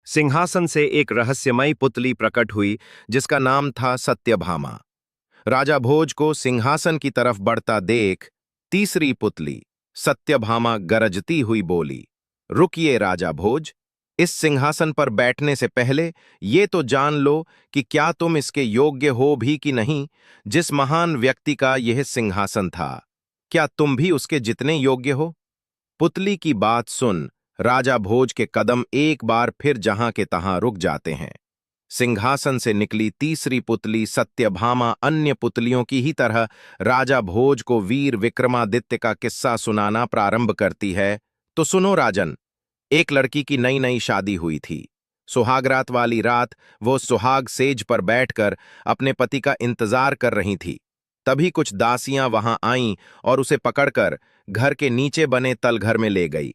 सिंहासन से एक रहस्यमयी पुतली प्रकट हुई जिसका नाम था सत्यभामा। राजा भोज को सिंहासन की तरफ बढ़ता देख तीसरी पुतली सत्यभामा गरजती हुई बोली, रुकिए राजा भोज, इस सिंहासन पर बैठने से पहले ये तो जान लो कि क्या तुम इसके योग्य हो भी कि नहीं। जिस महान व्यक्ति का यह सिंहासन था, क्या तुम भी उसके जितने योग्य हो? पुतली की बात सुन राजा भोज के कदम एक बार फिर जहां के तहां रुक जाते हैं। सिंहासन से निकली तीसरी पुतली सत्यभामा अन्य पुतलियों की ही तरह राजा भोज को वीर विक्रमादित्य का किस्सा सुनाना प्रारंभ करती है। तो सुनो राजन, एक लड़की की नई नई शादी हुई थी। सुहागरात वाली रात वो सुहाग सेज पर बैठकर अपने पति का इंतजार कर रही थी। तभी कुछ दासियां वहां आईं और उसे पकड़कर घर के नीचे बने तलघर में ले गई।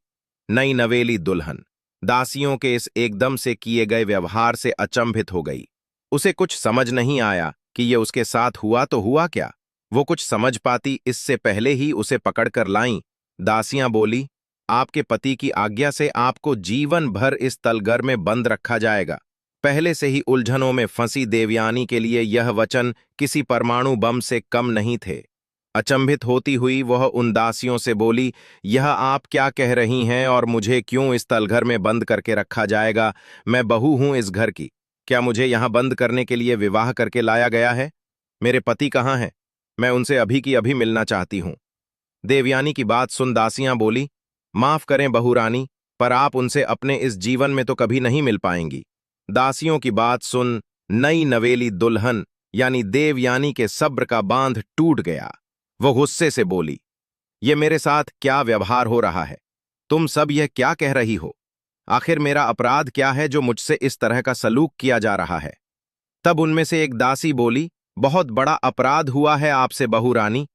नई नवेली दुल्हन दासियों के इस एकदम से किए गए व्यवहार से अचंभित हो गई। उसे कुछ समझ नहीं आया कि ये उसके साथ हुआ तो हुआ क्या। वो कुछ समझ पाती इससे पहले ही उसे पकड़कर लाईं। दासियां बोली, आपके पति की आज्ञा से आपको जीवन भर इस तलघर में बंद रखा जाएगा। पहले से ही उलझनों में फंसी देवयानी के लिए यह वचन किसी परमाणु बम से कम नहीं थे। अचंभित होती हुई वह उन दासियों से बोली, यह आप क्या कह रही हैं और मुझे क्यों इस तलघर में बंद करके रखा जाएगा? मैं बहू हूं इस घर की। क्या मुझे यहां बंद करने के लिए विवाह करके लाया गया है? मेरे पति कहाँ हैं? मैं उनसे अभी की अभी मिलना चाहती हूं। देवयानी की बात सुन दासियां बोली, माफ करें बहू रानी, पर आप उनसे अपने इस जीवन में तो कभी नहीं मिल पाएंगी। दासियों की बात सुन नई नवेली दुल्हन यानी देवयानी के सब्र का बांध टूट गया। वो गुस्से से बोली, ये मेरे साथ क्या व्यवहार हो रहा है? तुम सब यह क्या कह रही हो? आखिर मेरा अपराध क्या है जो मुझसे इस तरह का सलूक किया जा रहा है? तब उनमें से एक दासी बोली, बहुत बड़ा अपराध हुआ है आपसे बहू रानी।